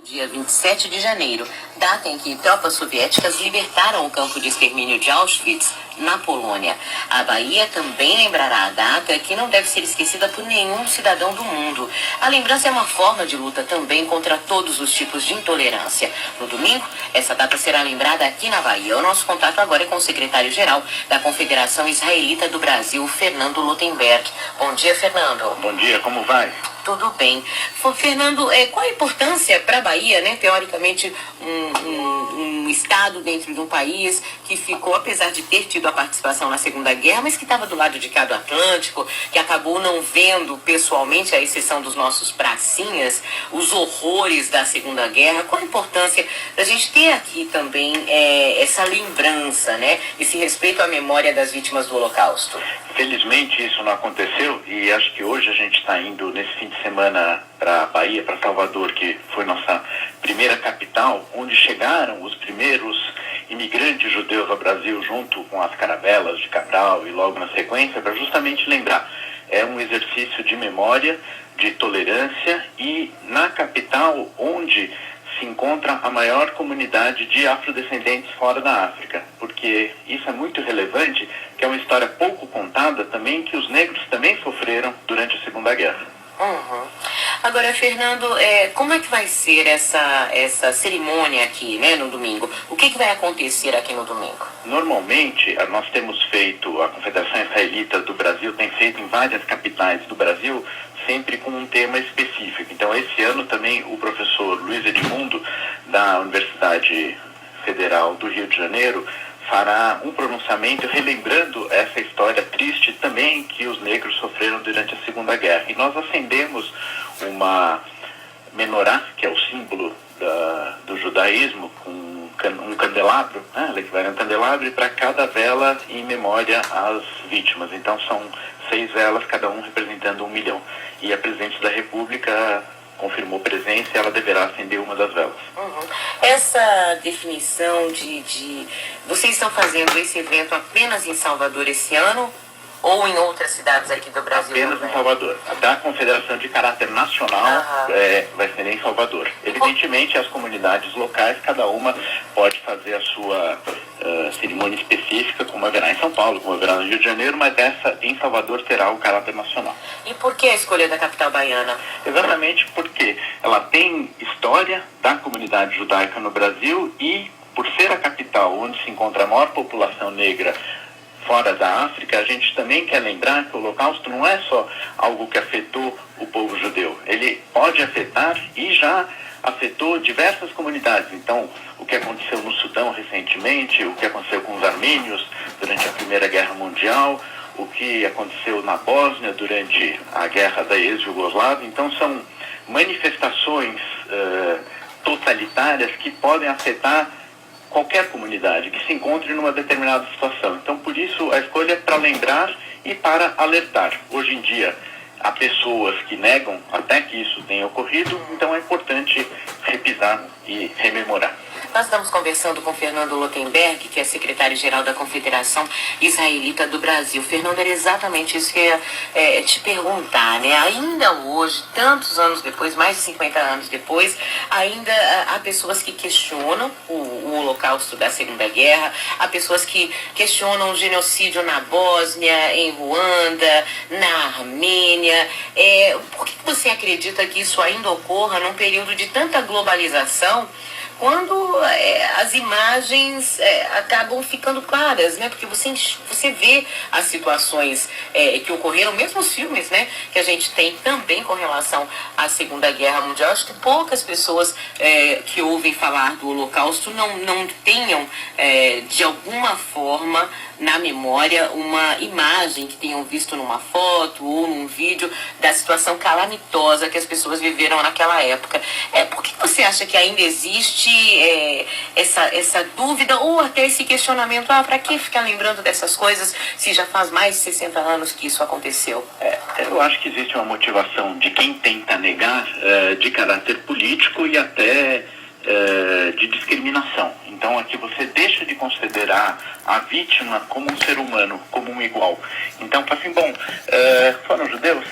Dia 27 de janeiro, data em que tropas soviéticas libertaram o campo de extermínio de Auschwitz, na Polônia. A Bahia também lembrará a data, que não deve ser esquecida por nenhum cidadão do mundo. A lembrança é uma forma de luta também contra todos os tipos de intolerância. No domingo, essa data será lembrada aqui na Bahia. O nosso contato agora é com o secretário-geral da Confederação Israelita do Brasil, Fernando Lotenberg. Bom dia, Fernando. Bom dia, como vai? Tudo bem. Fernando, qual a importância para a Bahia, né? Teoricamente, um estado dentro de um país que ficou, apesar de ter tido a participação na Segunda Guerra, mas que estava do lado de cá do Atlântico, que acabou não vendo pessoalmente, à exceção dos nossos pracinhas, os horrores da Segunda Guerra. Qual a importância da gente ter aqui também essa lembrança, né? Esse respeito à memória das vítimas do Holocausto? Felizmente isso não aconteceu e acho que hoje a gente está indo nesse fim de semana para a Bahia, para Salvador, que foi nossa primeira capital, onde chegaram os primeiros imigrantes judeus ao Brasil junto com as caravelas de Cabral e logo na sequência, para justamente lembrar. É um exercício de memória, de tolerância e na capital onde se encontra a maior comunidade de afrodescendentes fora da África, porque isso é muito relevante, que é uma história pouco contada também, que os negros também sofreram durante a Segunda Guerra. Uhum. Agora, Fernando, como é que vai ser essa cerimônia aqui, né, no domingo? O que vai acontecer aqui no domingo? Normalmente, nós temos feito, a Confederação Israelita do Brasil tem feito em várias capitais do Brasil, sempre com um tema específico. Então, esse ano também o professor Luiz Edmundo, da Universidade Federal do Rio de Janeiro, fará um pronunciamento relembrando essa história triste também que os negros sofreram durante a Segunda Guerra. E nós acendemos uma menorá, que é o símbolo do judaísmo, com um candelabro, né? Ela equivale a um candelabro, e para cada vela em memória às vítimas. Então são 6 velas, cada um representando 1 milhão. E a presidente da República confirmou presença e ela deverá acender uma das velas. Uhum. Essa definição Vocês estão fazendo esse evento apenas em Salvador esse ano ou em outras cidades aqui do Brasil? Apenas em Salvador. A da Confederação de caráter nacional vai ser em Salvador. Evidentemente, as comunidades locais, cada uma pode fazer a sua cerimônia específica, como haverá em São Paulo, como haverá no Rio de Janeiro, mas essa em Salvador terá o caráter nacional. E por que a escolha da capital baiana? Exatamente porque ela tem história da comunidade judaica no Brasil e, por ser a capital onde se encontra a maior população negra fora da África, a gente também quer lembrar que o Holocausto não é só algo que afetou o povo judeu. Ele pode afetar e já afetou diversas comunidades. Então, o que aconteceu no Sudão recentemente, o que aconteceu com os armênios durante a Primeira Guerra Mundial, o que aconteceu na Bósnia durante a Guerra da ex-Jugoslávia. Então, são manifestações totalitárias que podem afetar qualquer comunidade que se encontre numa determinada situação. Então, por isso, a escolha é para lembrar e para alertar. Hoje em dia, há pessoas que negam até que isso tenha ocorrido, então é importante repisar e rememorar. Nós estamos conversando com Fernando Lotenberg, que é secretário-geral da Confederação Israelita do Brasil. Fernando, era exatamente isso que eu ia te perguntar, né? Ainda hoje, tantos anos depois, mais de 50 anos depois, ainda há pessoas que questionam o Holocausto da Segunda Guerra, há pessoas que questionam o genocídio na Bósnia, em Ruanda, na Armênia. Por que você acredita que isso ainda ocorra num período de tanta globalização, quando as imagens acabam ficando claras, né? Porque você vê as situações que ocorreram, mesmo os filmes, né? Que a gente tem também com relação à Segunda Guerra Mundial. Acho que poucas pessoas que ouvem falar do Holocausto não tenham, de alguma forma, na memória, uma imagem que tenham visto numa foto ou num vídeo da situação calamitosa que as pessoas viveram naquela época. Por que você acha que ainda existe essa dúvida ou até esse questionamento? Para que ficar lembrando dessas coisas se já faz mais de 60 anos que isso aconteceu? Eu acho que existe uma motivação de quem tenta negar de caráter político e até de discriminação. Então aqui você deixa de considerar a vítima como um ser humano, como um igual. Então fala assim, bom, foram judeus?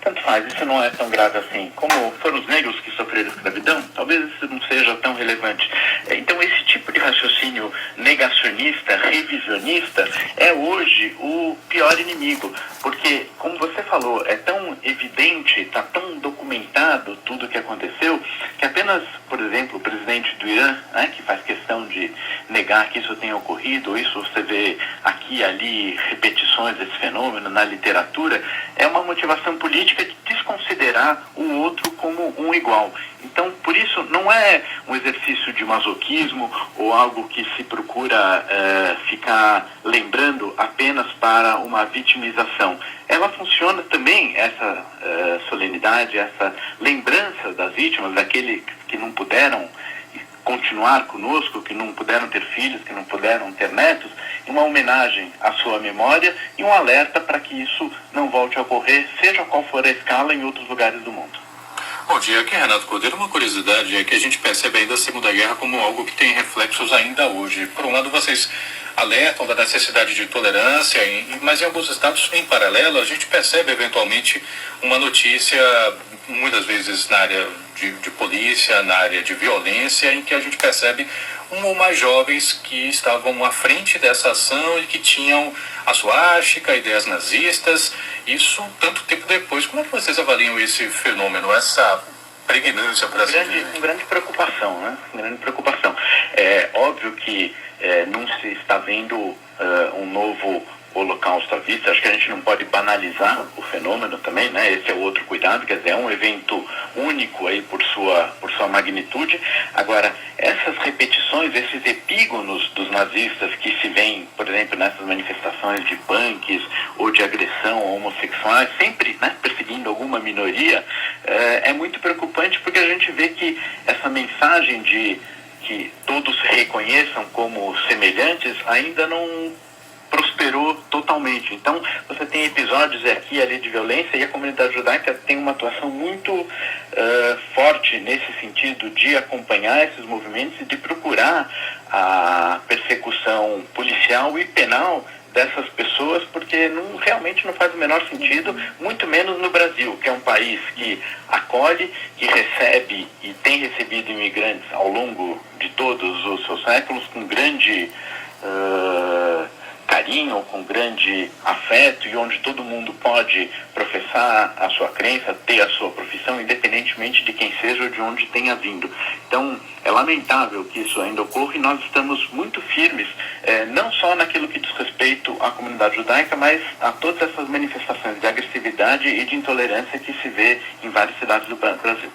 Tanto faz, isso não é tão grave assim. Como foram os negros que sofreram escravidão? Talvez isso não seja tão relevante. Então esse tipo de raciocínio negacionista, revisionista, é hoje o pior inimigo, porque, como você falou, é tão evidente, está tão documentado tudo o que aconteceu, que apenas, por exemplo, o presidente do Irã, que faz questão de negar que isso tenha ocorrido, ou isso você vê aqui e ali repetições desse fenômeno na literatura, é uma motivação política de desconsiderar o outro como um igual. Então, por isso, não é um exercício de masoquismo ou algo que se procura ficar lembrando apenas para uma vitimização. Ela funciona também, essa solenidade, essa lembrança das vítimas, daqueles que não puderam continuar conosco, que não puderam ter filhos, que não puderam ter netos, uma homenagem à sua memória e um alerta para que isso não volte a ocorrer, seja qual for a escala, em outros lugares do mundo. Bom dia, aqui é Renato Cordeiro. Uma curiosidade é que a gente percebe ainda a Segunda Guerra como algo que tem reflexos ainda hoje. Por um lado, vocês alertam da necessidade de tolerância, mas em alguns estados, em paralelo, a gente percebe eventualmente uma notícia, muitas vezes na área de polícia, na área de violência, em que a gente percebe um ou mais jovens que estavam à frente dessa ação e que tinham a suástica, ideias nazistas, isso tanto tempo depois. Como é que vocês avaliam esse fenômeno, essa pregnância, por assim dizer? Grande preocupação, né? Grande preocupação. É óbvio que não se está vendo um novo holocausto à vista. Acho que a gente não pode banalizar o fenômeno também, né? Esse é o outro cuidado, quer dizer, é um evento único aí por sua magnitude. Agora, essas repetições, esses epígonos dos nazistas que se veem, por exemplo, nessas manifestações de punks ou de agressão a homossexuais, sempre, né, perseguindo alguma minoria, é muito preocupante, porque a gente vê que essa mensagem de que todos se reconheçam como semelhantes ainda não prosperou totalmente. Então, você tem episódios aqui e ali de violência, e a comunidade judaica tem uma atuação muito forte nesse sentido de acompanhar esses movimentos e de procurar a persecução policial e penal dessas pessoas, porque realmente não faz o menor sentido, muito menos no Brasil, que é um país que acolhe, que recebe e tem recebido imigrantes ao longo de todos os seus séculos com grande carinho, com grande afeto, e onde todo mundo pode professar a sua crença, ter a sua profissão, independentemente de quem seja ou de onde tenha vindo. Então, é lamentável que isso ainda ocorra, e nós estamos muito firmes, não só naquilo que diz respeito à comunidade judaica, mas a todas essas manifestações de agressividade e de intolerância que se vê em várias cidades do Brasil.